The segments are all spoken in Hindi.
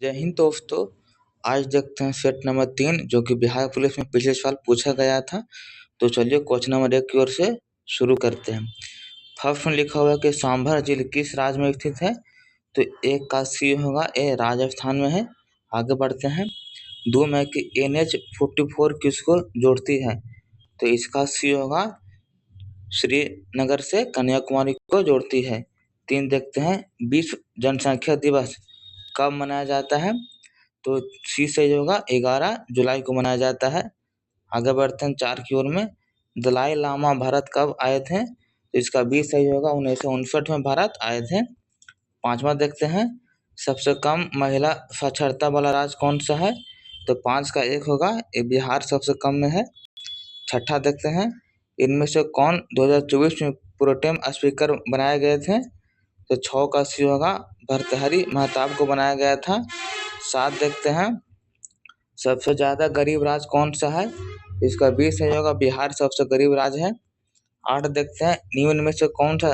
जय हिंद दोस्तों। आज देखते हैं सेट नंबर 3 जो कि बिहार पुलिस में पिछले साल पूछा गया था। तो चलिए क्वेश्चन नंबर 1 की ओर से शुरू करते हैं। फर्स्ट में लिखा हुआ है कि सांभर जिले किस राज्य में स्थित है। तो एक का सी होगा, ए राजस्थान में है। आगे बढ़ते हैं। 2 में कि NH-44 किसको जोड़ती है। तो इसका सी होगा, श्रीनगर से कन्याकुमारी को जोड़ती है। 3 देखते हैं, विश्व जनसंख्या दिवस कब मनाया जाता है। तो सी सही होगा, 11 जुलाई को मनाया जाता है। आगे बढ़ते हैं 4 की ओर में। दलाई लामा भारत कब आए थे। तो इसका बी सही होगा, 1959 में भारत आए थे। 5वां देखते हैं, सबसे कम महिला साक्षरता वाला राज्य कौन सा है। तो 5 का 1 होगा, ये बिहार सबसे कम में है। 6ठा देखते हैं, इनमें से कौन 2024 में प्रोटेम स्पीकर बनाए गए थे। तो 6 का सी होगा, भर्तृहरि महताब को बनाया गया था। 7 देखते हैं, सबसे ज़्यादा गरीब राज्य कौन सा है। इसका बी सही होगा, बिहार सबसे गरीब राज्य है। 8 देखते हैं, निम्न में से कौन सा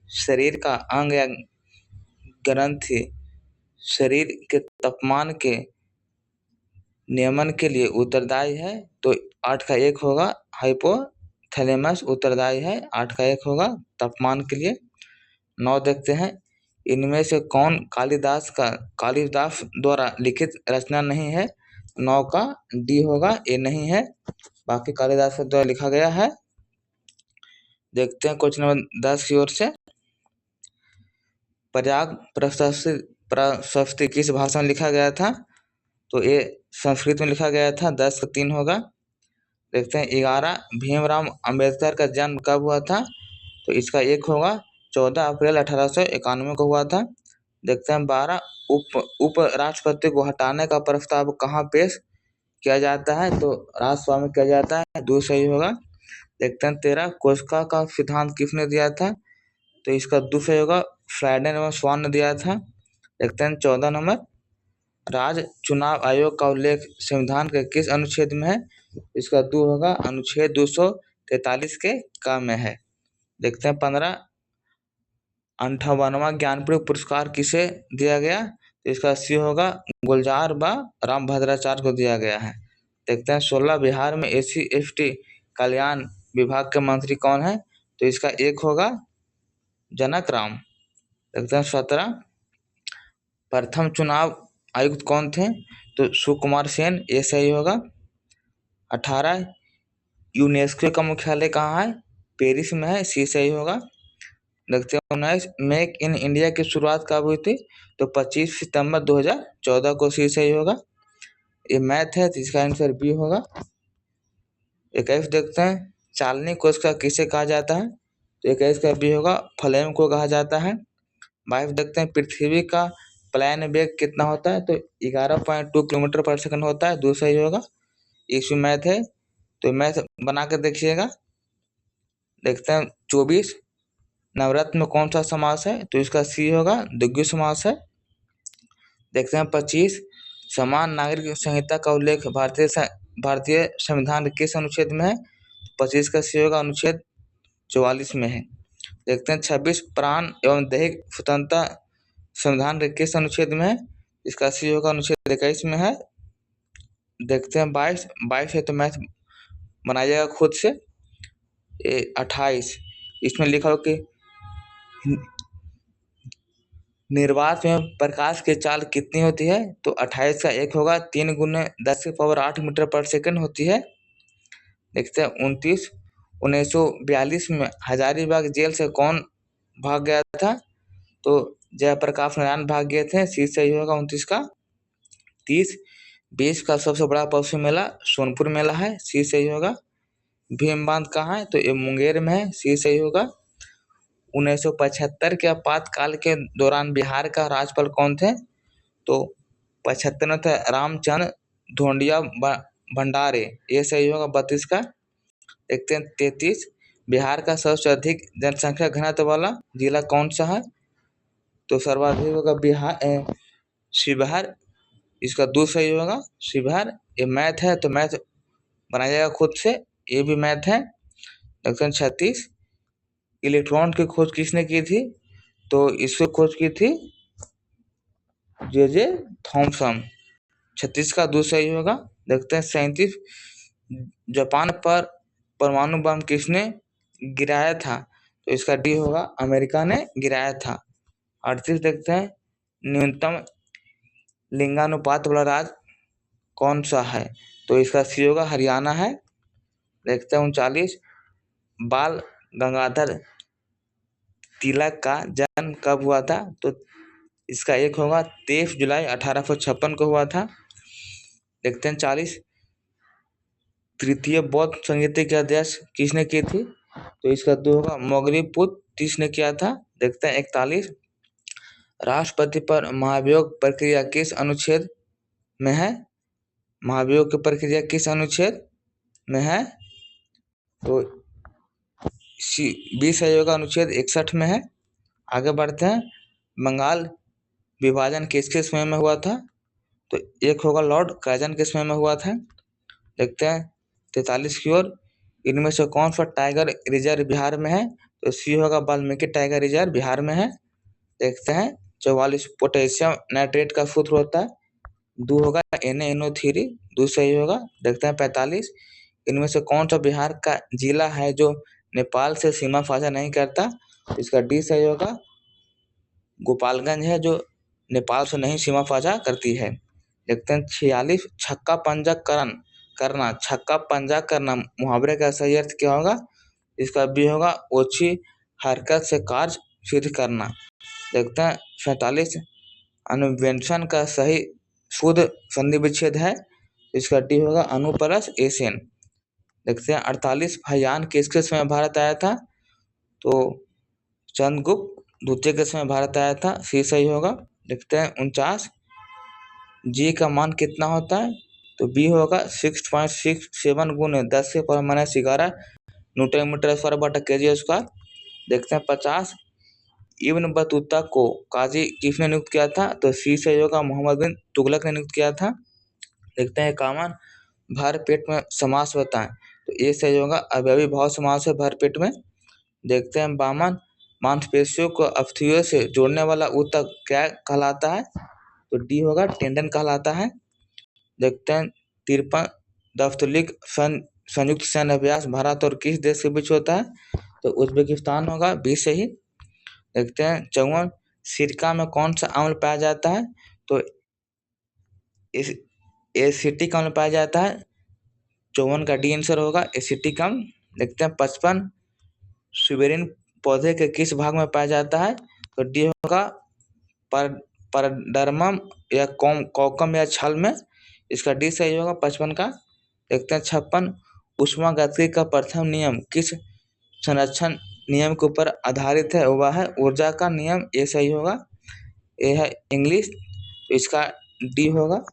शरीर का अंग या ग्रंथि शरीर के तापमान के नियमन के लिए उत्तरदायी है। तो 8 का 1 होगा, हाइपोथैलेमस उत्तरदायी है। 8 का 1 होगा तापमान के लिए। 9 देखते हैं, इनमें से कौन कालिदास द्वारा लिखित रचना नहीं है। 9 का डी होगा, ये नहीं है, बाकी कालिदास के द्वारा लिखा गया है। देखते हैं क्वेश्चन नंबर 10 की ओर से। प्रयाग प्रशस्ति किस भाषा में लिखा गया था। तो ये संस्कृत में लिखा गया था। 10 का 3 होगा। देखते हैं 11, भीमराव अंबेडकर का जन्म कब हुआ था। तो इसका 1 होगा, 14 अप्रैल 1891 को हुआ था। देखते हैं 12, उपराष्ट्रपति को हटाने का प्रस्ताव कहाँ पेश किया जाता है। तो राज्यसभा में किया जाता है। 2 सही होगा। देखते हैं 13, कोशिका का सिद्धांत किसने दिया था। तो इसका 2 सही होगा, फ्राइडन एवं स्वान ने दिया था। देखते हैं 14 नंबर, राज्य चुनाव आयोग का उल्लेख संविधान के किस अनुच्छेद में है। इसका 2 होगा, अनुच्छेद 243 के क में है। देखते हैं 15, 58वां ज्ञानपीठ पुरस्कार किसे दिया गया। तो इसका सी होगा, गुलजार व रामभद्राचार्य को दिया गया है। देखते हैं 16, बिहार में SC/ST कल्याण विभाग के मंत्री कौन है। तो इसका 1 होगा, जनक राम। देखते हैं 17, प्रथम चुनाव आयुक्त कौन थे। तो सुकुमार सेन, ये सही होगा। 18, यूनेस्को का मुख्यालय कहाँ है। पेरिस में है, सी सही होगा। देखते हैं 19, मेक इन इंडिया की शुरुआत कब हुई थी। तो 25 सितंबर 2014 को, सी सही होगा। ये मैथ है तो इसका आंसर बी होगा। 21 देखते हैं, चालनी कोशिका किसे कहा जाता है। तो 21 का बी होगा, फ्लेम को कहा जाता है। 22 देखते हैं, पृथ्वी का प्लान वेग कितना होता है। तो 11.2 किलोमीटर पर सेकंड होता है। 2 सही होगा। इसमें मैथ है तो मैथ बना के देखिएगा। देखते हैं 24, नवरत्न में कौन सा समास है। तो इसका सी होगा, द्विगु समास है। देखते हैं 25, समान नागरिक संहिता का उल्लेख भारतीय संविधान के किस अनुच्छेद में है। 25 का सी होगा, अनुच्छेद 44 में है। देखते हैं 26, प्राण एवं दैहिक स्वतंत्रता संविधान के किस अनुच्छेद में है। इसका सी होगा, अनुच्छेद 21 में है। देखते हैं 22 है तो मैथ बनाइएगा खुद से। 28, इसमें लिखा हो कि निर्वात में प्रकाश की चाल कितनी होती है। तो 28 का 1 होगा, 3 × 10⁸ मीटर पर सेकंड होती है। देखते हैं 29, 1942 में हजारीबाग जेल से कौन भाग गया था। तो जयप्रकाश नारायण भाग गए थे, सी सही होगा 29 का। 30, विश्व का सबसे बड़ा पशु मेला सोनपुर मेला है, सी सही होगा। भीम बांध कहाँ है। तो ये मुंगेर में है, सी सही होगा। 1975 के आपातकाल के दौरान बिहार का राज्यपाल कौन थे। तो 75 में थे रामचंद्र ढोंडिया भंडारे, ये सही होगा 32 का। देखते हैं 33, बिहार का सबसे अधिक जनसंख्या घनत्व वाला जिला कौन सा है। तो सर्वाधिक होगा शिवहर, इसका 2 सही होगा, शिवहर। ये मैथ है तो मैथ बनाइएगा खुद से, ये भी मैथ है। देखते हैं 36, इलेक्ट्रॉन की खोज किसने की थी। तो इसकी खोज की थी जे थॉमसन। 36 का दूसरा सही होगा। देखते हैं 37 जापान पर परमाणु बम किसने गिराया था, तो इसका डी होगा, अमेरिका ने गिराया था। 38 देखते हैं न्यूनतम लिंगानुपात वाला राज्य कौन सा है, तो इसका सी होगा, हरियाणा है। देखते हैं 39 बाल गंगाधर तिलक का जन्म कब हुआ था, तो इसका एक होगा, 23 जुलाई 1856 को हुआ था। देखते हैं 40 तृतीय बौद्ध संगीत की अध्यक्ष किसने की थी, तो इसका दो होगा, मौग्रीपुत्र किसने किया था। देखते हैं 41 राष्ट्रपति पर महाभियोग प्रक्रिया किस अनुच्छेद में है, महाभियोग की प्रक्रिया किस अनुच्छेद में है, तो 20 सही होगा, अनुच्छेद 61 में है। आगे बढ़ते हैं बंगाल विभाजन किसके समय में हुआ था, तो एक होगा लॉर्ड कर्जन के समय में हुआ था। देखते हैं 43 की ओर इनमें से कौन सा टाइगर रिजर्व बिहार में है, तो सी होगा, वाल्मीकि टाइगर रिजर्व बिहार में है। देखते हैं 44 पोटेशियम नाइट्रेट का सूत्र होता है, दो होगा NaNO3, दो सही होगा। देखते हैं 45 इनमें से कौन सा बिहार का जिला है जो नेपाल से सीमा साझा नहीं करता, तो इसका डी सही होगा, गोपालगंज है जो नेपाल से नहीं सीमा साझा करती है। देखते हैं 46 छक्का पंजा करना, छक्का पंजा करना मुहावरे का सही अर्थ क्या होगा, इसका बी होगा, ओछी हरकत से कार्य सिद्ध करना। देखते हैं 47 अनुवेंशन का सही शुद्ध संधि विच्छेद है, इसका डी होगा, अनुपरस एशियन। देखते हैं 48 हायान किसके समय भारत आया था, तो चंद्रगुप्त द्वितीय के समय भारत आया था, सी सही होगा। देखते हैं 49 जी का मान कितना होता है, तो बी होगा, 6.67 गुने 10 से power minus 11 newton metre square बटा केजी स्क्वायर। देखते हैं 50 इब्न बतूता को काजी किसने नियुक्त किया था, तो सी सही होगा, मोहम्मद बिन तुगलक ने नियुक्त किया था। देखते हैं 51 भर पेट में समास बताएं, तो ये सही होगा, अवयवी भाव समास है भर पेट में। देखते हैं 52 मांसपेशियों को अस्थियों से जोड़ने वाला ऊतक क्या कहलाता है, तो डी होगा, टेंडन कहलाता है। देखते हैं 53 दफ्तलिक संयुक्त सैन्य अभ्यास भारत और किस देश के बीच होता है, तो उज्बेकिस्तान होगा, बी सही। देखते हैं 54 सिरका में कौन सा अम्ल पाया जाता है, तो इस एसिटिक अम्ल पाया जाता है, 54 का डी आंसर होगा, एसिटिक अम्ल। देखते हैं 55 सुबेरिन पौधे के किस भाग में पाया जाता है, तो डी होगा, परडर्मम या कॉकम या छल में, इसका डी सही होगा 55 का। देखते हैं 56 ऊष्मागतिकी का प्रथम नियम किस संरक्षण नियम के ऊपर आधारित है, वह है ऊर्जा का नियम, ये सही होगा, ये है इंग्लिश, तो इसका डी होगा।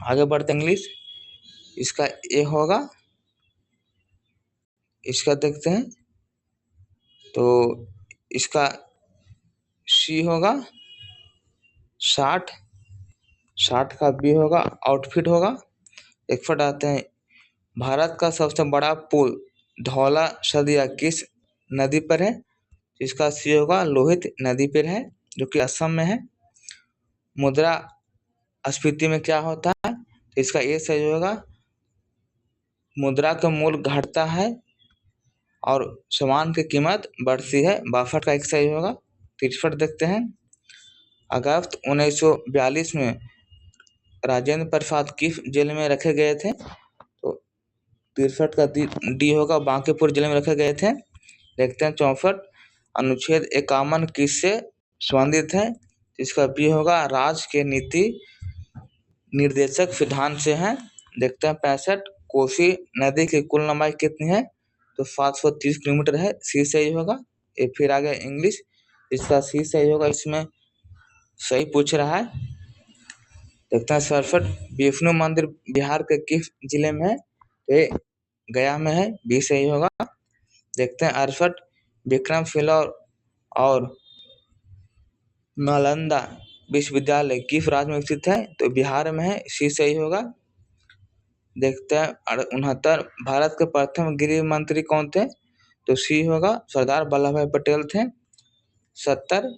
आगे बढ़ते इंग्लिश, इसका ए होगा, इसका देखते हैं, तो इसका सी होगा 60 का बी होगा, आउटफिट होगा। एक फट आते हैं, भारत का सबसे बड़ा पुल धौला सदिया किस नदी पर है, इसका सी होगा, लोहित नदी पर है जो कि असम में है। मुद्रा स्फीति में क्या होता है, इसका ए सही होगा, मुद्रा का मूल्य घटता है और सामान की कीमत बढ़ती है, 62 का एक सही होगा। 63 देखते हैं, अगस्त 1942 में राजेंद्र प्रसाद किस जेल में रखे गए थे, तो 63 का डी होगा, बांकीपुर जेल में रखे गए थे। देखते हैं 64 अनुच्छेद 51 किससे संबंधित है, इसका बी होगा, राज्य के नीति निर्देशक सिद्धांत से है। देखते हैं 65 कोसी नदी की कुल लंबाई कितनी है, तो 730 किलोमीटर है, सी सही होगा। ये फिर आ गया इंग्लिश, इसका सी सही होगा, इसमें सही पूछ रहा है। देखते हैं 67 विष्णु मंदिर बिहार के किस जिले में है, तो ये गया में है, बी सही होगा। देखते हैं 68 विक्रमशिला और नालंदा विश्वविद्यालय किस राज्य में स्थित है, तो बिहार में है, सी सही होगा। देखते हैं 69 भारत के प्रथम गृह मंत्री कौन थे, तो सी होगा, सरदार वल्लभ भाई पटेल थे। 70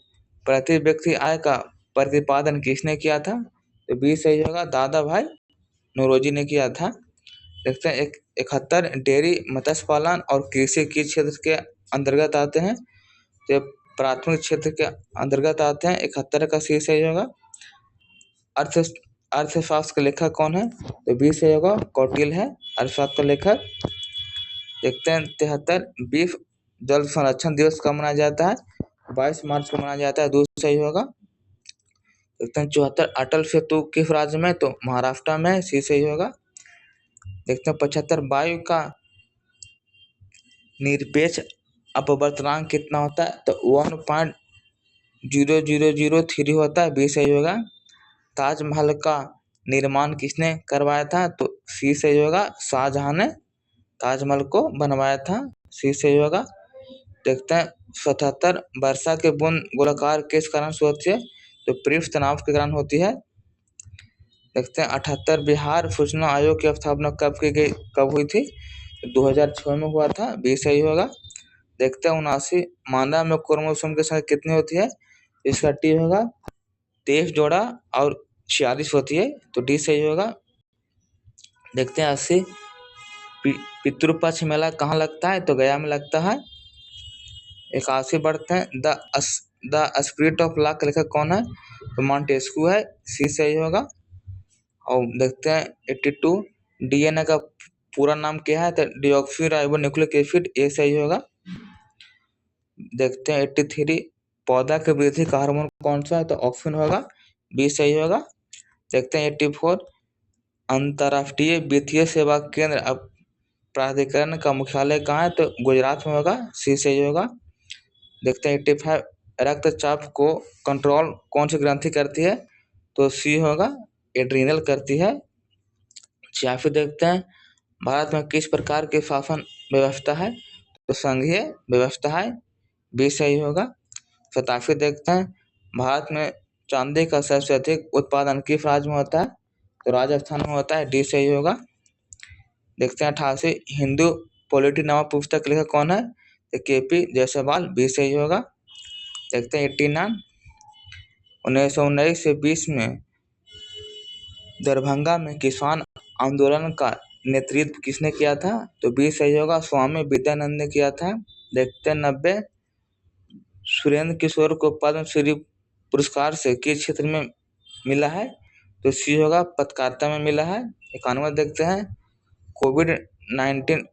प्रति व्यक्ति आय का प्रतिपादन किसने किया था? तो बी सही होगा, दादा भाई नौरोजी ने किया था। देखते हैं 71 डेयरी, मत्स्य पालन और कृषि किस क्षेत्र के अंतर्गत आते हैं? तो प्राथमिक क्षेत्र के अंतर्गत आते हैं। 71 का सी सही होगा। अर्थशास्त्र का लेखक कौन है? तो बी सही होगा, कौटिल्य है अर्थशास्त्र का लेखक। देखते हैं 73 विश्व जल संरक्षण दिवस कब मनाया जाता है? 22 मार्च को मनाया जाता है, दूसरा सही होगा। देखते हैं 74 अटल सेतु किस राज्य में? तो महाराष्ट्र में, सी सही होगा। देखते हैं 75 वायु का निरपेक्ष अपवर्तनांक कितना होता है? तो 1.0003 होता है, बी सही होगा। ताजमहल का निर्माण किसने करवाया था? तो सी सही होगा, शाहजहां ने ताजमहल को बनवाया था, सी सही होगा। देखते हैं 77 वर्षा के बूंद गोलाकार किस कारण से होती है? तो पृष्ठ तनाव के कारण होती है। देखते हैं 78 बिहार सूचना आयोग की स्थापना कब हुई थी? 2006 में हुआ था, बी सही होगा। देखते हैं 79 मादा में क्रोमोसोम की संख्या कितनी होती है? इसका टी होगा 23 जोड़ा और 46 होती है, तो डी सही होगा। देखते हैं 80 पितृपक्ष मेला कहाँ लगता है? तो गया में लगता है। 81 बढ़ते हैं द स्पिरिट ऑफ लॉ का लेखक कौन है? तो मॉन्टेस्क्यू है, सी सही होगा। और देखते हैं 82 डीएनए का पूरा नाम क्या है? तो डिऑक्सी राइबो न्यूक्लिक एसिड, ए सही होगा। देखते हैं 83 पौधा के वृद्धि का हार्मोन कौन सा है? तो ऑक्सिन होगा, बी सही होगा। देखते हैं 84 अंतर्राष्ट्रीय वित्तीय सेवा केंद्र प्राधिकरण का मुख्यालय कहाँ है? तो गुजरात में होगा, सी सही होगा। देखते हैं 85 रक्तचाप को कंट्रोल कौन सी ग्रंथि करती है? तो सी होगा, एड्रीनल करती है। 86 देखते हैं भारत में किस प्रकार की शासन व्यवस्था है? तो संघीय व्यवस्था है, बी सही होगा। 87 देखते हैं भारत में चांदी का सबसे अधिक उत्पादन किस राज्य में होता है? तो राजस्थान में होता है, डी सही होगा। देखते हैं 88 हिंदू पॉलिटी नामक पुस्तक लेखक कौन है? तो केपी जायसवाल, बी सही होगा। देखते हैं 89 1919 से 20 में दरभंगा में किसान आंदोलन का नेतृत्व किसने किया था? तो बी सही होगा, स्वामी विद्यानंद ने किया था। देखते हैं 90 सुरेंद्र किशोर को पद्मश्री पुरस्कार से किस क्षेत्र में मिला है? तो सी होगा, पत्रकारिता में मिला है। 91 देखते हैं कोविड-19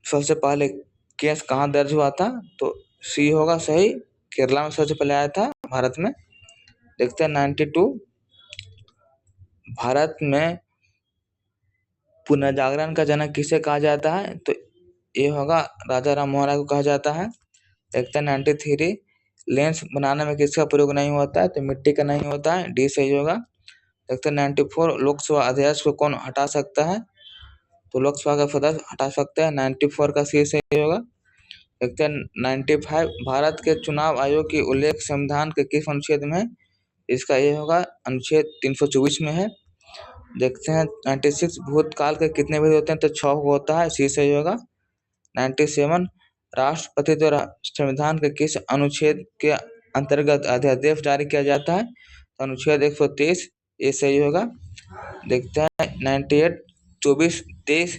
सबसे पहले केस कहाँ दर्ज हुआ था? तो सी होगा सही, केरला में सबसे पहले आया था भारत में। देखते हैं 92 भारत में पुनर्जागरण का जनक किसे कहा जाता है? तो ये होगा राजा राम मोहन राय को कहा जाता है। देखते हैं 93 लेंस बनाने में किसका प्रयोग नहीं होता है? तो मिट्टी का नहीं होता है, डी सही होगा। देखते हैं 94 लोकसभा अध्यक्ष को कौन हटा सकता है? तो लोकसभा का सदस्य हटा सकते हैं, 94 का सी सही होगा। देखते हैं 95 भारत के चुनाव आयोग की उल्लेख संविधान के किस अनुच्छेद में है? इसका ये होगा अनुच्छेद 324 में है। देखते हैं 96 भूतकाल के कितने भेद होते हैं? तो 6 होता है, सी सही होगा। 97 राष्ट्रपति द्वारा संविधान के किस अनुच्छेद के अंतर्गत अध्यादेश जारी किया जाता है? तो अनुच्छेद 123, ये सही होगा। देखते हैं 98 23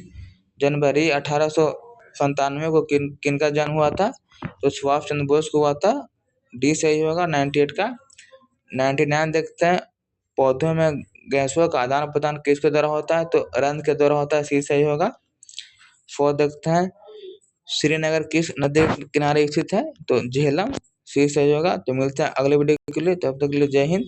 जनवरी 1897 को किनका जन्म हुआ था? तो सुभाष चंद्र बोस को हुआ था, डी सही होगा 98 का। 99 देखते हैं पौधों में गैसों का आदान प्रदान किसके द्वारा होता है? तो रंध्र के द्वारा होता है, सी सही होगा। 100 देखते हैं श्रीनगर किस नदी के किनारे स्थित है? तो झेलम, सी सही होगा। तो मिलते हैं अगले वीडियो के लिए, तब तक के लिए जय हिंद।